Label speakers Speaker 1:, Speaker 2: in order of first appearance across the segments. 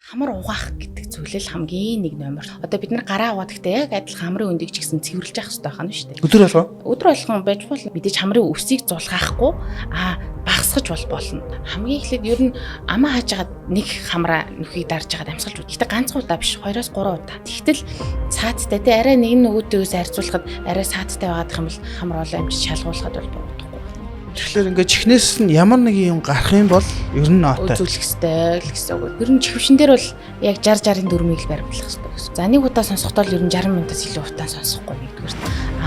Speaker 1: Хамар угаах гэдэг зүйл л хамгийн нэг номер. Одоо бид нар гараа угаад гэхдээ яг адилхан хамрын өндийг ч гэсэн цэвэрлж явах хэрэгтэй байна шүү дээ.
Speaker 2: Өдөр болгоо.
Speaker 1: Өдөр болгон байж болно. Мэдээж хамрын өсийг зулгаахгүй багасгаж болно. Хамгийн эхлээд ер нь амаа хааж хагаад нэг хамраа нүхийг дарж хагаад амьсгалж үү. Гэхдээ ганц удаа биш 2-3 удаа. Тэгтэл цааттай те арай нэг нөгөөтэйгээс харьцуулахад арай цааттай байгаадах юм бол хамар олон амжилт шалгуулахад бол буудахгүй.
Speaker 2: Тэгэхээр ингээд чихнээс нь ямар нэг юм гарах юм бол ер нь ноотой.
Speaker 1: Үзүүлэх хэрэгтэй л гэсэн үг. Ер нь чихвшин дээр бол яг 60-60-ын дөрмийг л баримтлах хэрэгтэй гэсэн. За нэг удаа сонсохдоо ер нь 60 минутаас илүү удаан сонсохгүй нэгдүгээр.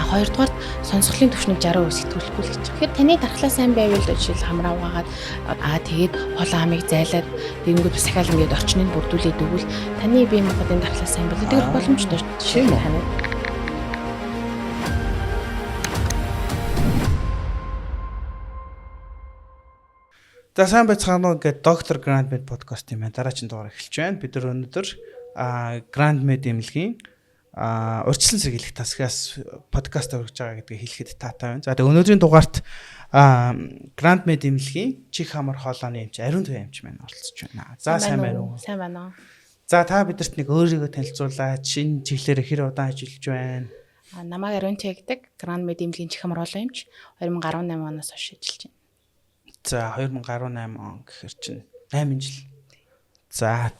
Speaker 1: Хоёрдугаар сонсголын түвшнийг 60% сэтгүүлэхгүй л гэж. Тэгэхээр таны дархлаа сайн байвал жишээл хамраа угаагаад тэгээд хоолой амыг зайлаад тэгэнгүүт бас ахаал ингээд орчныг бүрдүүлээд өгвөл таны бие махбодын дархлаа сайн бол тэгэх боломжтой жишээ нь ханаа.
Speaker 2: За сайн байцгаана уу гэдэг доктор Grandmed подкаст юм байна. Дараагийн дугаар эхэлж байна. Бид нар өнөөдөр Grandmed эмнэлгийн урьдчилан сэргийлэх тасгаас подкаст өргөж байгаа гэдгийг хэлэхэд таатай байна. За тэгээ өнөөдрийн дугаарт Grandmed эмнэлгийн чих хамар хоолойны эмч Ариун Туяа эмч маань оролцож байна. За сайн байна уу?
Speaker 1: Сайн байна уу.
Speaker 2: За та бидэрт нэг өөрийгөө танилцуулаад шинэ чиглэлээр хэр удаан ажиллаж байна?
Speaker 1: Намайг Ариун Туяа гэдэг Grandmed эмнэлгийн чих хамар хоолой эмч 2018 оноос хойш ажиллаж байна.
Speaker 2: За 2018 он гэхэр чинь 8 жил. За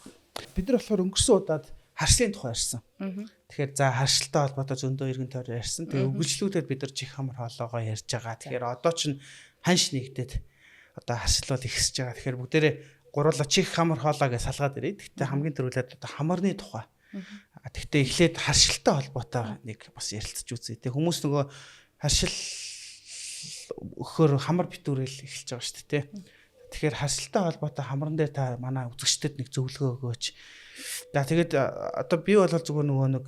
Speaker 2: бид нар болохоор өнгөрсөн удаад харшлын тухай ярьсан. Тэгэхээр за харшилтай холбоотой зөндөө иргэн тойрон ярьсан. Тэгээ өгүүлчлүүдээр бид нар чих хамар хоолойгоо ярьж байгаа. Тэгэхээр одоо чинь ханш нэгдээд одоо харшил бол ихсэж байгаа. Тэгэхээр бүгдээрээ гурлаа чих хамар хоолой гэж салгаад ирээ. Гэхдээ хамгийн түрүүлээд одоо хамарны тухай. Гэхдээ эхлээд харшилтай холбоотой нэг бас ярилцж үзье. Тэгээ хүмүүс нөгөө харшил өхөр хамар битүүрэл эхэлж байгаа шүү дээ. Тэгэхээр харшилтай холбоотой хамран дээр та манай үзэгчдэд нэг зөвлөгөө өгөөч. За тэгээд одоо би бол зүгээр нөгөө нэг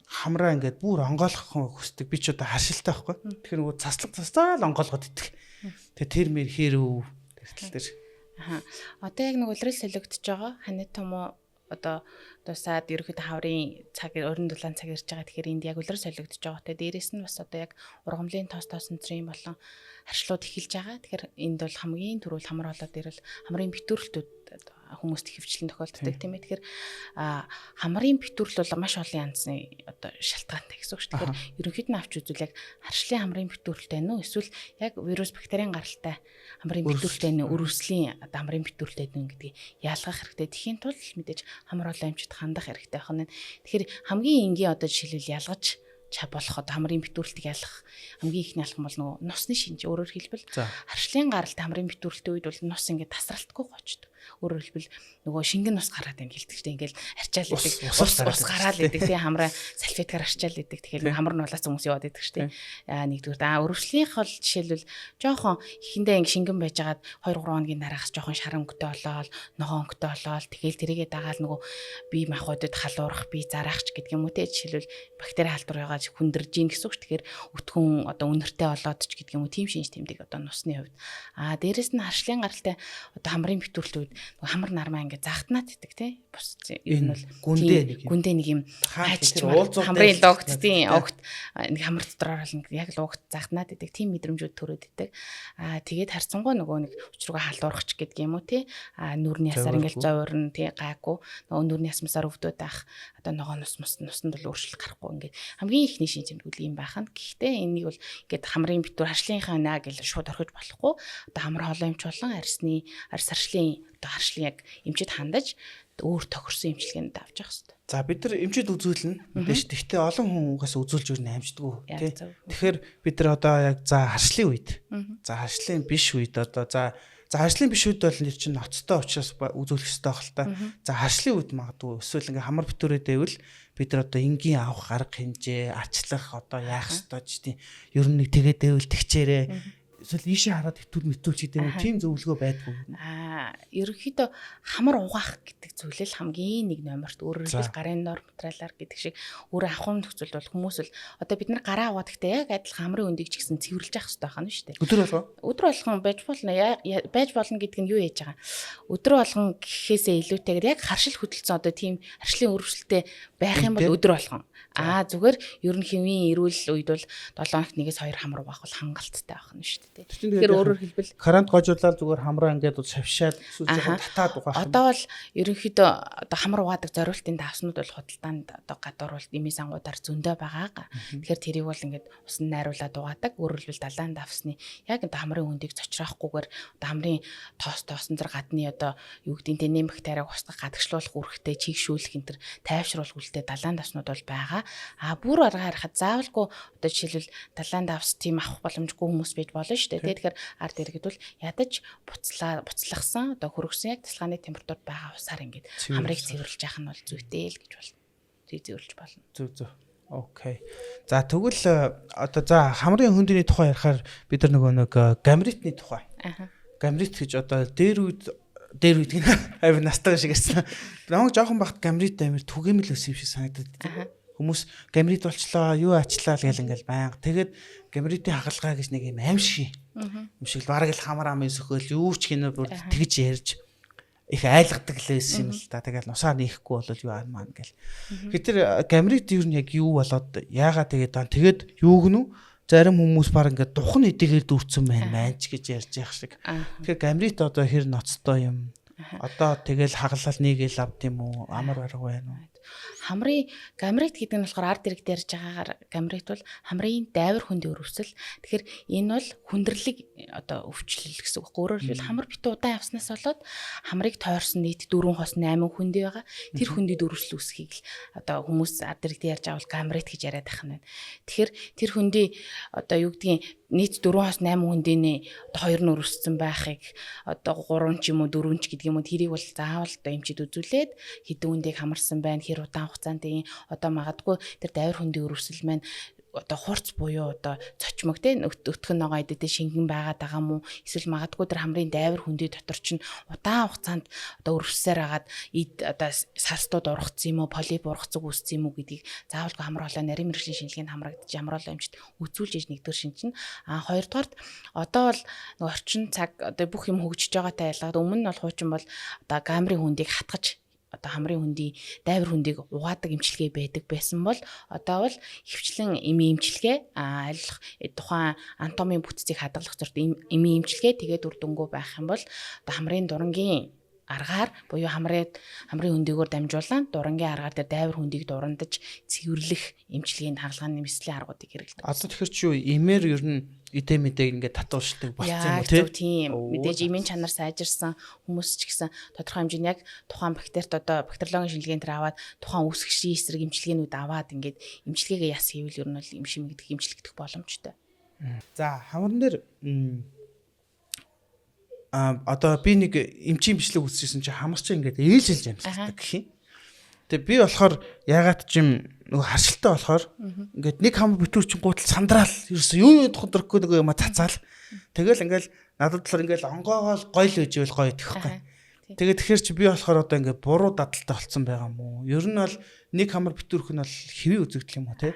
Speaker 2: хамраа ингээд бүр онгойлгох хүсдэг. Би ч одоо харшилтай байхгүй. Тэгэхээр нөгөө цаслал онгойлгоод идэх. Тэгээ тэр мэр хэрв тэртэл тэр.
Speaker 1: Одоо яг нэг улирал солигдож байгаа. Ханаа том уу одоо дуусаад ерөөхдөө хаврын цаг өрн дулаан цаг ирж байгаа. Тэгэхээр энд яг улирал солигдож байгаа. Тэгээ дээрэс нь бас одоо яг ургамлын тоос тооснцрын болон харшлууд эхэлж байгаа. Тэгэхээр энд бол хамгийн түрүүл хамар хоолой дээр л хамрын битүүрлэлтүүд хүмүүст хөвчлэн тохиолддог тийм ээ. Тэгэхээр хамрын битүүрл бол маш олон янзны одоо шалтгаантай гэсэн үг шүү. Тэгэхээр ерөнхийд нь авч үзвэл яг харшлын хамрын битүүрлэлтэй нөө эсвэл яг вирус бактерийн гаралтай хамрын битүүрлэлтэй нөө өрөвслийн одоо хамрын битүүрлэлтэй нөө гэдгийг яалгах хэрэгтэй. Тэхийн тулд мэдээж хамар хоолой эмчит хандах хэрэгтэй байна. Тэгэхээр хамгийн энгийн одоо жишээлбэл ялгаж болох одоо хамрын битүүрлэлтийг ялах хамгийн ихний алхам бол нөгөө нусны шинж. Өөрөөр хэлбэл харшлын гаралтай хамрын битүүрлэлтийн үед бол нус ингээд тасралтгүй гочдог. Өөрөөр хэлбэл нөгөө шингэн нус гараад байна гэлтэгчтэй ингээд арчаал идэг ус гараал идэг тийм хамраа салфеткаар арчаал идэг. Тэгэхээр хамар нь улац хүмүүс яваад идэг шүү дээ. Нэгдүгээр өрөвслийнх бол жишээлбэл жоохон ихэндээ ингээд шингэн байжгаад 2-3 хоногийн дараагаас жоохон шар өнгөтэй болоод ногоон өнгөтэй болоод тэгэл тэрийгээ дагаал нөгөө бие махбодод халуурах бие зараагч гэдэг юм уу те жишээлбэл бактери халдвар байгаа хүндэрж ийн гэсэн үг шүү. Тэгэхээр өтгөн одоо үнэртэй болоод ч гэдэг юм уу тийм шинж тэмдэг одоо нусны хувьд. Дээрэс нь харшлын гаралтай одоо хамрын битүүрлэлт үед хамар нармаа ингээд загтнаад идэг тий. Бус энэ бол гүндээ нэг юм хамрын логтын огт нэг хамар дотроор л яг логт загтнаад идэг тийм мэдрэмжүүд төрөөд идэг. Тэгээд харцангуй нөгөө нэг өчрөгөө халуурах ч гэдэг юм уу тий. Нүрийн ясаар ингээд зовирн тий гайгүй нөгөө нүрийн ясмасаар өвдөд байх одоо ногоо нуснд бол өөрчлөлт гарахгүй ингээд хамгийн ихний шинж тэмдгүүл юм байна. Гэхдээ энийг бол ингээд хамрын битүүр харшлынхаа наа гэж шууд орхиж болохгүй. Одоо хамар хоолой эмч болон арьс харшлын одоо харшлын яг эмчэд хандаж өөр тохирсон эмчилгээнд авч явах хэрэгтэй.
Speaker 2: За бид нар эмчэд үзүүлнэ. Мэдээж тэгтээ олон хүнээс үзүүлж өрнө амждаггүй тий. Тэгэхээр бид нар одоо яг за харшлын үед за харшлын биш үед одоо за харшлын биш үед бол нэр чинь ноцтой учраас үзүүлэх хэрэгтэй байх л та. За харшлын үед магадгүй эсвэл ингээм хамар битүүрээ дэвэл бид нар одоо энгийн авах арга хэмжээ, ачлах одоо яах ёстой ч тийм ер нь нэг тэгээд дэвэл тэгчээрээ эсвэл ийшээ хараад итүүл мэтүүлч гэдэг юм тийм зөвлөгөө байдгүй.
Speaker 1: Ерөнхийдөө хамар угаах гэдэг зүйл л хамгийн нэг номерт өөрөөр хэлбэл гарын норм материалаар гэдэг шиг өөр авах нөхцөл бол хүмүүс л одоо бид нар гараа угаад гэхдээ яг адилхан хамрын өндийг ч гэсэн цэвэрлж явах хэрэгтэй байна шүү дээ. Өдөр болгон байж болно гэдэг нь юу яаж байгаа. Өдөр болгон гэхээсээ илүүтэйгээр яг харшил хөдөлсөн одоо тийм харшлын өрөвсөлттэй байх юм бол өдөр болгон. Зүгээр ер нь хэвийн эрүүл үед бол 7 хоногт 1-2 хамар угаах бол хангалттай байх нь шүү дээ. Тэгэхээр өөрөөр хэлбэл
Speaker 2: карант гожуулаад зүгээр хамраа ингээд шавшаад эсвэл жоохон татаад угаах.
Speaker 1: Одоо бол ерөнхийдөө одоо хамар угаадаг зориултын давснууд бол худалдаанд одоо гадуур бол дэмий сангуудаар зөндөө байгаа. Тэгэхээр тэрийг бол ингээд усан найруулад угаадаг. Өөрөөр хэлбэл далайн давсны яг одоо хамрын хүндийг зочроохгүйгээр одоо хамрын тоосон зэр гадны одоо юу гэдэг нь нэм бактерийг устгах гадагшлуулах үүрэгтэй чигшүүлэх энэ төр тайвшруулах үлдээ далайн давснууд бол байгаа. Бүр аргаар харахад заавалгүй одоо жишээлбэл далайн давс тийм авах боломжгүй хүмүүс байж болно шүү дээ. Тэгэхээр ард иргэд бол ядаж буцлагсан одоо хөргсөн яг тасалгааны температурт байгаа усаар ингээд хамрыг цэвэрлж яах нь бол зүйтэй л гэж болно. Цэвэрлж болно.
Speaker 2: Зөв. Окей. За тэгвэл одоо хамрын хөндөөний тухай ярихаар бид нар нэг гамритны тухай. Гамрит гэж одоо дээр үед гэх авир настаа шиг гэсэн. Намайг жоохон багт гамрит амир түгээмэл өс юм шиг санагдаад. Хүмүүс гамрит болчлоо, юу ачлаа л гэл ингээл байнга. Тэгээд гамритийн хагалгаа гэж нэг юм аимшиг юм шиг л бараг л хамар ам өсөхөөл юу ч гинэ бүр тэгж ярьж их айлгадаг лээс юм л та. Тэгэл нусаа нээхгүй болол юу аамаа гэл. Тэгэхээр гамрит юу нь яг юу болоод яагаад тэгээд юу гэнэ? Зарим хүмүүс баг ингээд духан эдгээр дүүрсэн байна ч гэж ярьж явах шиг. Тэгэхээр гамрит одоо хэр ноцтой юм? Одоо тэгэл хагалал нийгээл авд юм уу? Амар бараг байна уу?
Speaker 1: Хамрын гамрит гэдэг нь болохоор ард иргэд ярьж байгаагаар гамрит бол хамрын дайвар хөндийн өрөвсөл. Тэгэхээр энэ бол хүндрэлийг одоо өвчлөл гэсэн үг. Өөрөөр хэлбэл хамар бит удаан явснаас болоод хамрыг тойрсон нийт 4 хос 8 хүндий байгаа. Тэр хүндэд өрөвсөл үүсхийг л одоо хүмүүс ард иргэд ярьж байгаа бол гамрит гэж яриад байх нь байна. Тэгэхээр тэр хүндий одоо юу гэдгийг нийт 4 хос 8 хүндийн одоо 2 нь өрөвссөн байхыг одоо 3 ч юм уу 4 ч гэдэг юм уу тэрийг бол заавал одоо эмчид үзүүлээд хэдэн хүндийг хамарсан байна, хэр удаан хугацаанд одоо магадгүй тэр дайвар хөндийн өрөвсөл маань одоо хурц буюу одоо цочмог те өтгөн ногоо идэдээ шингэн байгаад байгаа мó эсвэл магадгүй тэр хамрын дайвар хөндий дотор чинь удаан хугацаанд одоо өрөвсөөр хагаад одоо салстууд ургацсан юм уу полип ургацэг үүссэн юм уу гэдгийг заавалгүй хамар хоолой нарийн мэргэжлийн шинжилгээнд хамрагдаж ямар хоолой эмчит үзүүлж иж нэгдүгээр шинжин хоёрдугаарт одоо бол нэг орчин цаг одоо бүх юм хөгжиж байгаатай ялгаад өмнө нь бол хуучин бол одоо гамрын хөндийг хатгаж одоо хамрын хөндий дайвар хөндийг угаадаг эмчилгээ байдаг байсан бол одоо бол хөвчлэн эми эмчилгээ айлах тухайн анатомийн бүтцийг хадгалах зорилт эми эмчилгээ тэгээд үр дүнгүй байх юм бол одоо хамрын дурангийн аргаар буюу хамрын хөндийгөөр дамжуулан дурангийн аргаар дээр дайвар хөндийг дурандаж цэвэрлэх эмчилгээний хагалгааны нэмслийн аргуудыг хэрэглэдэг.
Speaker 2: Одоо тэгэхээр чи юу эмээр ер нь эдэ мэдээ ингээд татуулшдаг болсон юм уу
Speaker 1: тийм мэдээж эмийн чанар сайжирсан хүмүүс ч гэсэн тодорхой хэмжээний яг тухайн бактерит одоо бактериологийн шинжилгээнд тэр аваад тухайн үүсгэгчийн эсрэг эмчилгээнүүд аваад ингээд эмчилгээгээ яс хийвэл ер нь бол эмшим гэдэг эмчилгдэх боломжтой.
Speaker 2: За хамран дээр одоо би нэг эмчийн бичлэг үзчихсэн чи хамарч ингээд ээлжилж амьсгалдаг гэх юм. Тэгээ би болохоор ягаад ч юм нөгөө харшилтай болохоор ингээд нэг хам битүүр чин гутал сандраал ерөөсөө юу тодорхойгүй нөгөө юм цацаал. Тэгэл ингээд надад болохоор ингээд онгоогоол гоё л үживэл гоё гэхгүй. Тэгээд тэгэхээр чи би болохоор одоо ингээд буруу дадалтай болцсон байгаа юм уу? Ер нь бол нэг хамар битүүрх нь бол хэвээ үзэгдэх юм уу те?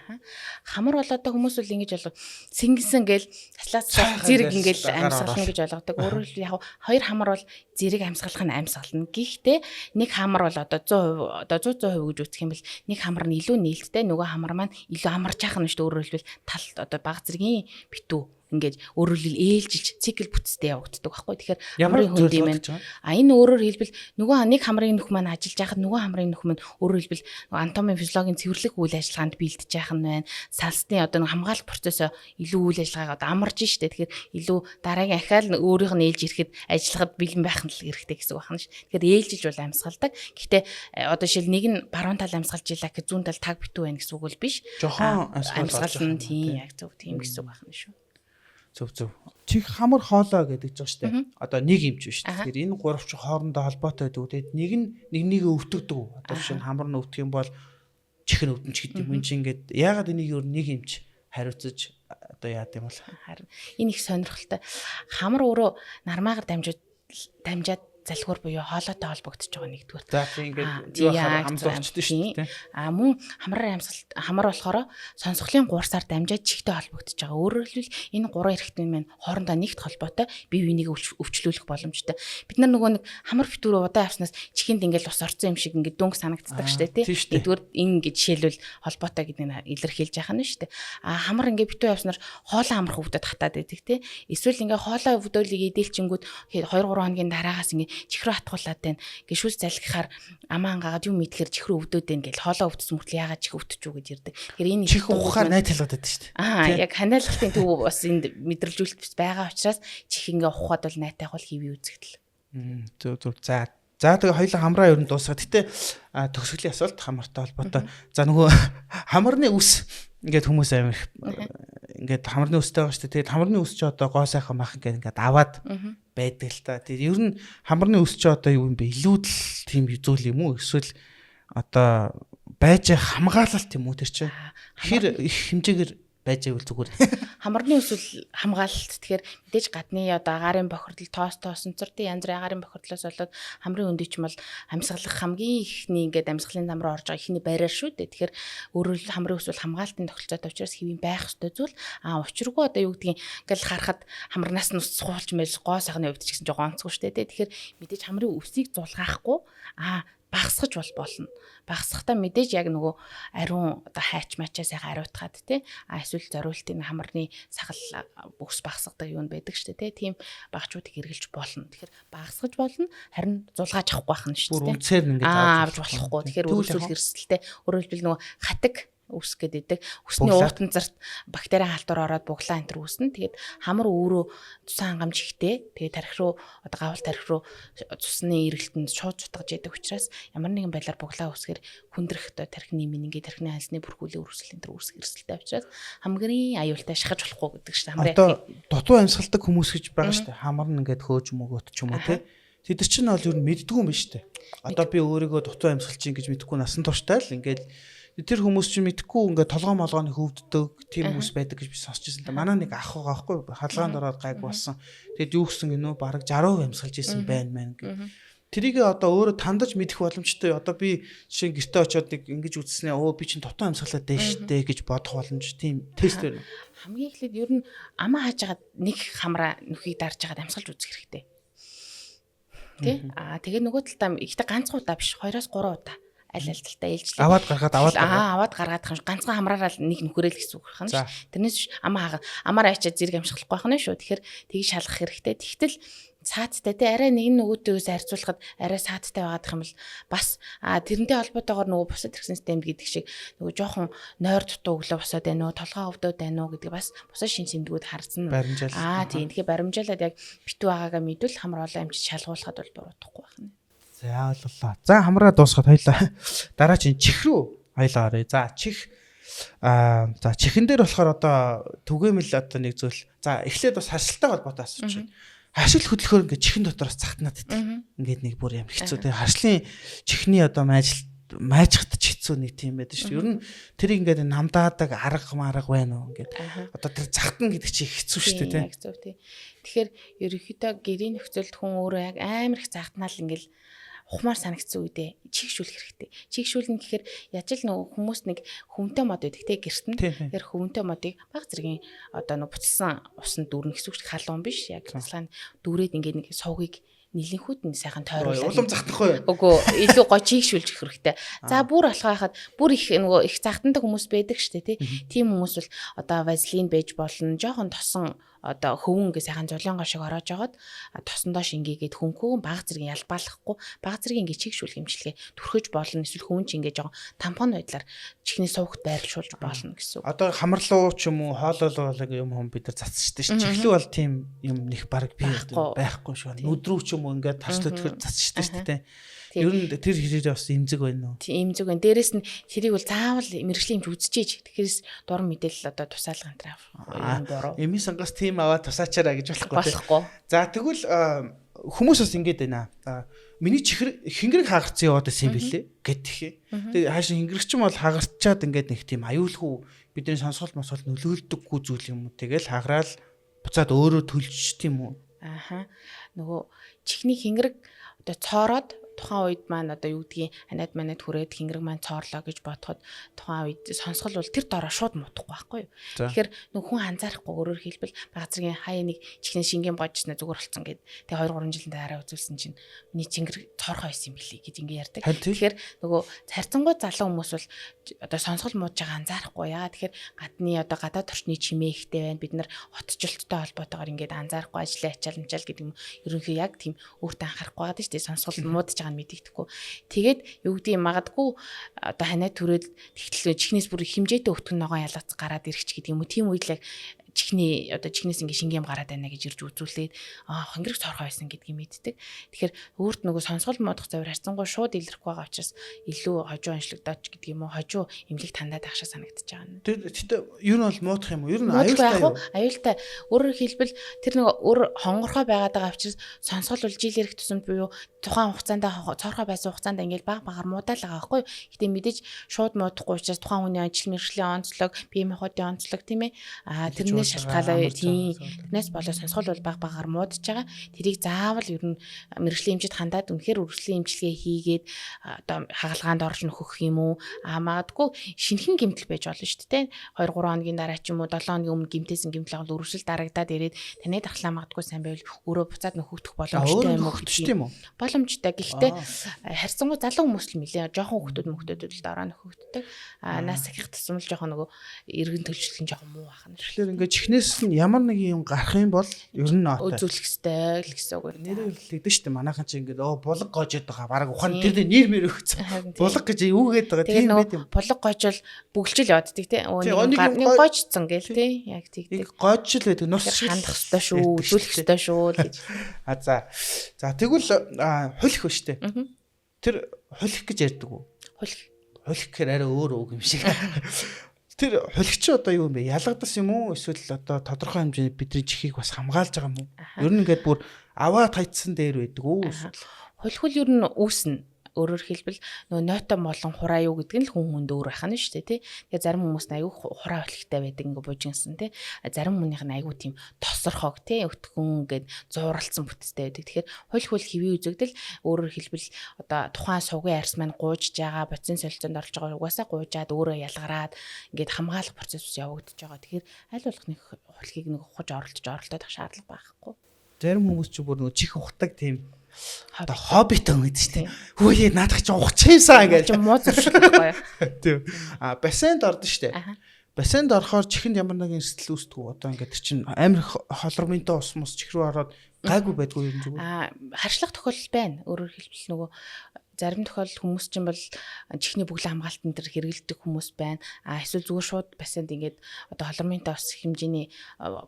Speaker 1: Хамар бол одоо хүмүүс бол ингэж болов сингсэн гээл таслаас зэрэг ингээл амьсгална гэж ойлгодог. Өөрөөр хэлбэл яг хоёр хамар бол зэрэг амьсгалах нь амьсгална. Гэхдээ нэг хамар бол одоо 100% гэж үзэх юм бол нэг хамар нь илүү нээлттэй, нөгөө хамар маань илүү амарч яах нь шүү дээ. Өөрөөр хэлбэл тал одоо баг зэргийн битүү ингээд өөрөөр хэлбэл ээлжилж цикл бүтцтэй явагддаг байхгүй. Тэгэхээр хамрын хөнд юм байна. Энэ өөрөөр хэлбэл нөгөө нэг хамрын нөх маань ажиллаж байхад нөгөө хамрын нөх маань өөрөөр хэлбэл анатомийн физиологийн цэвэрлэх үйл ажиллагаанд бэлдэж яах нь байна. Салстын одоо хамгаалах процессо илүү үйл ажиллагаагаа одоо амарж штэ. Тэгэхээр илүү дараагийн ахаал өөрийнх нь ээлж ирэхэд ажиллахад бэлэн байх нь л хэрэгтэй гэсэн үг байна ш. Тэгэхээр ээлжилж бол амьсгалдаг. Гэхдээ одоо жишээл нэг нь баруун тал амьсгалж илаа гэж зүүн тал таг битүү байна гэсэн үг бол биш.
Speaker 2: Жохон
Speaker 1: амьсгална тийм яг зөв тийм гэсэн үг байна шүү.
Speaker 2: Зөв. Чих хамар хоолой гэдэг жоо штэ. Одоо нэг юмч биш. Тэгэхээр энэ гурав ч хоорондоо холбоотой байдаг. Тэгээд нэг нэгээ өвтгдөг. Одоо жишээ нь хамар нь өвтгөх юм бол чих нь өвдөн ч гэдэг юм чинь ингээд ягаад энийг өөр нэг юмч хариуцаж одоо яад юм бол
Speaker 1: харин энэ их сонирхолтой. Хамар өөрөө нармаагаар дамжаад залхуур буюу хоолойтой холбогдож байгаа нэгдүгээр.
Speaker 2: За ингээд юу хараа хамт болчтой шүү дээ.
Speaker 1: Мөн хамар болохоор сонсголын 3 сар дамжаад чихтэй холбогдож байгаа. Өөрөөр хэлбэл энэ 3 эрхтэн маань хоорондоо нэгт холбоотой бие биенийг өвчлүүлэх боломжтой. Бид нар нөгөө нэг хамар битүүр удаан явснаас чихэнд ингээд ус орсон юм шиг ингээд дүнг санагддаг шүү дээ, тий. Нэгдүгээр энэ ингээд жишээлбэл холбоотой гэдэг нь илэрхийлж яхах нь шүү дээ. Хамар ингээд битүү явснаар хоолой амрах хөвдөд хатаад байдаг, тий. Эсвэл ингээд хоолой өвдөлийг эдэлчингүүд 2-3 хоногийн дараагаас ингээд чихрөө хатгуулаад байна. Ингээд шүүс залгихаар амаа ангаад юм мэдхээр чихрөө өвдөд байна гэл хоолой өвдсөн мөртлөө яагаад чих өвдөж үү гэж ирдэг. Тэгэхээр энэ
Speaker 2: чих ухаар найт талгаад байдаг шүү дээ.
Speaker 1: Яг ханиалгалтын төв бас энд мэдрэлжүүлэлт байгаа учраас чих ингээ ухаад бол найтайх бол хэвийн үзэгдэл.
Speaker 2: Зүг. За тэгээ хоёулаа хамраа ер нь дуусгаад. Гэтэ төгсгөлийн асуулт хамартай холбоотой. За нөгөө хамарны үс ингээд хүмүүс амир ингээд хамарны үстэй байгаа шүү дээ. Тэгээд хамарны үс чи одоо гоо сайхан мах ингээд аваад байдаг л та. Тэгээд ер нь хамарны үс чи одоо юу юм бэ? Илүүдл тийм зүйл юм уу? Эсвэл одоо байж хамгаалалт юм уу тэр чи? Хэр их хэмжээгээр байж байвал зүгээр.
Speaker 1: Хамарны үсэл хамгаалалт тэгэхээр мэдээж гадны одоо агаарын бохирдол тоосонцор тий янз бүрийн агаарын бохирдлоос болоод хамрын өндөч мал амьсгалах хамгийн ихний ингээд амьсгалын зам руу орж байгаа ихний байраар шүү дээ. Тэгэхээр өөрөөр хэлбэл хамрын үсэл хамгаалтын тогтолцоод учраас хэвийн байх ёстой зүйл. Учиргүй одоо юу гэдгийг ингээл харахад хамарнаас нь ус суулж мэл гоо сайхны хувьд ч гэсэн жоо гонцгүй шүү дээ. Тэгэхээр мэдээж хамрын үсийг зулгаахгүй багасгаж болно. Багасгахдаа мэдээж яг нөгөө ариун одоо хайч мачаа сайхан ариутгаад тий. Эсвэл зориултын хамарны сахал бүс багасгадаг юу нь байдаг шүү дээ тий. Тийм багчуудыг эргэлж болно. Тэгэхээр багасгаж болно. Харин зулгааж авахгүй байх нь шүү дээ.
Speaker 2: Бүр үнцээр нь ингээд
Speaker 1: авч болохгүй. Тэгэхээр үргэлжлүүл хэрсэлтэй. Өөрөөр хэлбэл нөгөө хатаг үс гэдэг. Үсний уутан зарт бактери хаалтар ороод буглаа энэ төр үүснэ. Тэгээд хамар өөрөө цусан хангамж ихтэй. Тэгээд тархи руу одоо гавал тархи руу цусны эргэлтэнд шууд цутгаж яадаг учраас ямар нэгэн байдлаар буглаа үсгээр хүндрэх одоо тархины минингийн тархины хальсны бүрхүүлийн үрсэл энэ төр үүсэх эрсдэлтэй учраас хамгийн аюултай шахаж болохгүй гэдэг чинь хамрын
Speaker 2: одоо дутуу амьсгалдаг хүмүүс гэж байгаа шүү дээ. Хамар нь ингээд хөөж мөгөөт ч юм уу тий. Тэд нар чинь бол ер нь мэддгүй юм байна шүү дээ. Одоо би өөрийгөө дутуу амьсгалж ин гэж мэдэхгүй насан турштай л ингээд тэр хүмүүс чинь мэдхгүй ингээд толгоо молгооны хөвддөг тийм хүмүүс байдаг гэж би сонсч байсан л да. Манай нэг ах байгаа байхгүй хаалгаанд ороод гайг болсон. Тэгэд юу гэсэн гинөө бараг 60% амьсгалж исэн байна мэн гэх. Тэрийг одоо өөрөө тандаж мэдэх боломжтой. Одоо би жишээ гэрте очиод нэг ингэж үзснээ би чинь дутуу амьсгалаад дээ штэ гэж бодох боломж тийм тест байна.
Speaker 1: Хамгийн эхлээд ер нь амаа хааж хагаад нэг хамраа нүхийг дарж хагаад амьсгалж үзэх хэрэгтэй. Тэ? Тэгээ нөгөө талдаа ихтэй ганцхан удаа биш 2-3 удаа аль талтай ээлжлээ.
Speaker 2: Аваад гаргаад
Speaker 1: аваад гаргаад ганцхан хамраараа нэг нүхрэл гэсэн үг байна шүү. Тэрнээс амаар ачаад зэрэг амжихгүй байх нь шүү. Тэгэхээр тгий шалгах хэрэгтэй. Тэгтэл цааттай те арай нэг нөгөөдөөс харьцуулахад арай цааттай байгаадах юм бол бас тэрнтэй холбоотойгоор нөгөө бусад хэрэгсэн системд гэдэг шиг нөгөө жоохон нойр дутуу өглөө босоод байна уу толгоо өвдөд байна уу гэдэг бас бусад шин сэмдгүүд харцсан. Тийм тэгэхээр баримжаалаад яг битүү байгаагаа мэдвэл хамар олон амжилт шалгуулахад бол буруудахгүй байна.
Speaker 2: За ойлголоо. За хамраа дуусгаад хоёлаа дараа чинь чих рүү хоёлаа оръё. За чих за чихэн дээр болохоор одоо түгээмэл одоо нэг зүйл. За эхлээд бас харшилтай холбоотой асууж байна. Харшил хөдлөхөөр ингээд чихэн дотроос цагтнаад байдаг. Ингээд нэг бүр юм хэцүү. Тэгээ харшлын чихний одоо майжхад ч хэцүү нэг тийм байдаг шүү дээ. Ер нь тэрийг ингээд намдаадаг арга марга байна уу ингээд. Одоо тэр цагтна гэдэг чинь хэцүү шүү дээ
Speaker 1: тийм. Тэгэхээр ерөнхийдөө гэрийн нөхцөлд хүн өөрөө яг амар их цагтнаал ингээд ухмаар санагдсан үедээ чигшүүлэх хэрэгтэй. Чигшүүлнэ гэхээр яаж л нөгөө хүмүүс нэг хөвөнтэй мод байдаг те гэрт нь. Тэгэхээр хөвөнтэй модыг баг зэргийн одоо нөгөө буцалсан усанд дүүрнэ гэсэн үг шиг халуун биш. Яг цэцлэн дүүрээд ингээд нэг сувгийг нилэнхүүд нь сайхан тойруулаад
Speaker 2: улам захтахгүй.
Speaker 1: Үгүй илүү гоё чигшүүлж их хэрэгтэй. За бүр болох байхад бүр их нөгөө их захтантай хүмүүс байдаг штэ тий. Тийм хүмүүс бол одоо вазелин байж болно. Жохон тосон одоо хөвөн ингээ сайхан зулингоо шиг ороож жагаад тосондоо шингээгээд хөнхөө баг зэрэг ялбаалахгүй баг зэрэг ингээ чигшүүлэх хэмжлэгээ түрхэж болно. Эсвэл хөвөн чи ингээ жоохон тампон байдлаар чихний сувагт байрлуулж болно гэсэн үг.
Speaker 2: Одоо хамарлуу ч юм уу хоолоолоо юм бид нар цацчихдээ ш. Чихлүү бол тийм юм нэг баг бий байхгүй шүү. Нүдрүү ч юм уу ингээ тарч төтгөр цацчихдээ ш. Тэ. Ер нь тэр хэрэг бас имзэг байна уу?
Speaker 1: Тийм имзэг байна. Дээрээс нь тэрийг бол заавал мэрэгжлийн хэмж үзчихэж тэгэхээр дуран мэдээлэл одоо тусаалган трав.
Speaker 2: Юм бороо. Эми сангаас тийм аваад тусаачаараа гэж
Speaker 1: болохгүй.
Speaker 2: За тэгвэл хүмүүс бас ингэж байна. Миний чихэр хингэрэг хагарцсан яваад байсан юм билээ гэдгийг. Тэгээ хаашаа хингэрэгч юм бол хагарчаад ингээд нэг тийм аюулгүй бидний сонсголт мосголт нөлөөлдөггүй зүйл юм уу. Тэгэл хагараал буцаад өөрөө төлж тийм үү?
Speaker 1: Нөгөө чихний хингэрэг одоо цоороод тухайн үед маань одоо юу гэдгийг манад хүрээд хингэрэг маань цоорлоо гэж бодоход тухайн үед сонсгол бол тэр дороо шууд муудахгүй байхгүй юу. Тэгэхээр нэг хүн анзаарахгүй өөрөөр хэлбэл багцгийн хаяа нэг чихний шингэн божсноо зүгээр болцсон гэд тэгээ 2 3 жилийн дараа үзүүлсэн чинь миний чингэр цоорхоо байсан юм билий гэж ингэ ярьдаг. Тэгэхээр нөгөө царцангуй залуу хүмүүс бол одоо сонсгол муудж байгаа анзаарахгүй яа. Тэгэхээр гадны одоо гадаад орчны чимээ ихтэй байна. Бид нар хотчлолттой холбоотойгоор ингээд анзаарахгүй ажлаа ачаалмчаал гэдэг юм. Ерөнхий яг тийм өөртөө анхаарахгүй байгаа шүү дээ. Сонсгол муудж байгаа нь мэдэгдэхгүй. Тэгээд юу гэдгийг магадгүй одоо ханаа түрээд тэгтэл чихнээс бүр хэмжээтэй өвтгөн ногоо ялгац гараад ирэх ч гэдэг юм уу. Тийм үед л чихнээс ингээ шингэм гараад байна гэж ирж үзүүлээд хонгирог цоорхоо байсан гэдгийг мэддэг. Тэгэхээр өөрт нөгөө сонсгол модох завар харцангуй шууд илэрхгүй байгаа учраас илүү хожуу онцлогдооч гэдэг юм уу хожуу эмнэлэг тандаад ахшаа санагдаж байгаа нь.
Speaker 2: Тэгтээ ер нь бол муудах юм уу? Ер нь аюултай юу?
Speaker 1: Аюултай. Өөрөөр хэлбэл тэр нөгөө өөр хонгорхоо байгаад байгаа учраас сонсгол жил ирэх тусамд буюу тухайн хугацаанд цоорхоо байсан хугацаанд ингээл багаар муудаал байгаа байхгүй. Гэтэ мэдээж шууд муудахгүй учраас тухайн хүний ажил мэргэжлийн онцлог, биеийн махбодын онцлог тийм ээ. Тэрнээс шалтгаалаа тийм. Тэрнээс болоо сонсгол бол багаар муудаж байгаа. Тэрийг заавал ер нь мэргэжлийн хэмжээд хандаад үнэхээр үргэлжлэлийн эмчилгээ хийгээд одоо хагалгаанд орж нөхөх юм уу? Магадгүй шинхэн гэмтэл байж болно шүү дээ. 2 3 хоногийн дараа ч юм уу 7 хоногийн өмнө гэмтээсэн гэмтэл бол үргэлжил дарагдаад ирээд таны дархлаа магадгүй сайн байвал өөрөө буцаад нөхөгдөх боломжтой юм уу
Speaker 2: гэдэг юм уу?
Speaker 1: Боломжтой. Гэхдээ харьцангуй залуу хүмүүс л мөлий. Жохон хүүхдүүд л дараа нөхөгддөг. Нас их тусам л жохон нөгөө эргэн төлөвчлөл нь жохон муу бахна.
Speaker 2: Тэгэхээр ингээд чихнээс нь ямар нэг юм гарах юм бол ер нь
Speaker 1: үзүүлэх хэрэгтэй л гэсэн үг.
Speaker 2: Нэрээ хэлдэг шүү дээ. Манайхан чи ингээд булаг гоожод байгаа. Бараг ухаан тэр нэр мэр өгцөн. Булаг гэж үүгээд байгаа. Тийм байт юм.
Speaker 1: Булаг гоожвол бүгэлжил явддаг тий. Нэг гоожцсон гээл тий. Яг тэгдэг.
Speaker 2: Гоожл байдаг. Нус
Speaker 1: хандах хэрэгтэй шүү. Үзүүлэх хэрэгтэй шүү гэж.
Speaker 2: За тэгвэл хулих ба штэ. Тэр хулих гэж ярьдаг уу? Хулих гэхээр арай өөр үг юм шиг. Тэр хулигч одоо юу юм бэ? Ялгадас юм уу? Эсвэл одоо тодорхой хэмжээний бидний чихийг бас хамгаалж байгаа юм уу? Ер нь ингээд бүр аваад хайцсан дээр байдаг уу?
Speaker 1: Хулихвал ер нь үүснэ. Өөрөөр хэлбэл нөгөө нойтон болон хураа юу гэдэг нь л хүн хүнд өөр байх нь шүү дээ тий. Тэгээ зарим хүмүүс аягүй хураа хулихтай байдаг ингээ бужигнсан тий. Зарим хүнийх нь аягүй тийм тосорхог тий өтгөн гээд зууралцсан бүтцтэй байдаг. Тэгэхээр хулих хэвийн үзэгдэл өөрөөр хэлбэл одоо тухайн сувгийн арьс маань гуйжж байгаа боцын солилцоонд орж байгаа угаасаа гуйжаад өөрөө ялгараад ингээд хамгаалах процесс явагдаж байгаа. Тэгэхээр аль болох нэг хулихыг нэг ухаж оролдоод шаардлага байхгүй.
Speaker 2: Зарим хүмүүс ч бүр нөгөө чих ухдаг тийм одоо хоббит юм гэдэг чинь хөөе наадах чи ухчихсан гэж
Speaker 1: муу зуршил байхгүй юу.
Speaker 2: Тийм. Бассейнд ордон штэ. Бассейнд орохоор чихэнд ямар нэгэн эрсдэл үүсдэг үү? Одоо ингээд чинь амар холормынтой ус мус чих рүү ороод гайгүй байдгүй юм зүгээр.
Speaker 1: Харшлах тохиолдол байна. Өөрөөр хэлбэл нөгөө зарим тохиолдолд хүмүүс чинь бол чихний бүглэн хамгаалтан дээр хэрэгэлдэг хүмүүс байна. Эсвэл зүгээр шууд бассейнд ингээд одоо холормынтой ус хэмжээний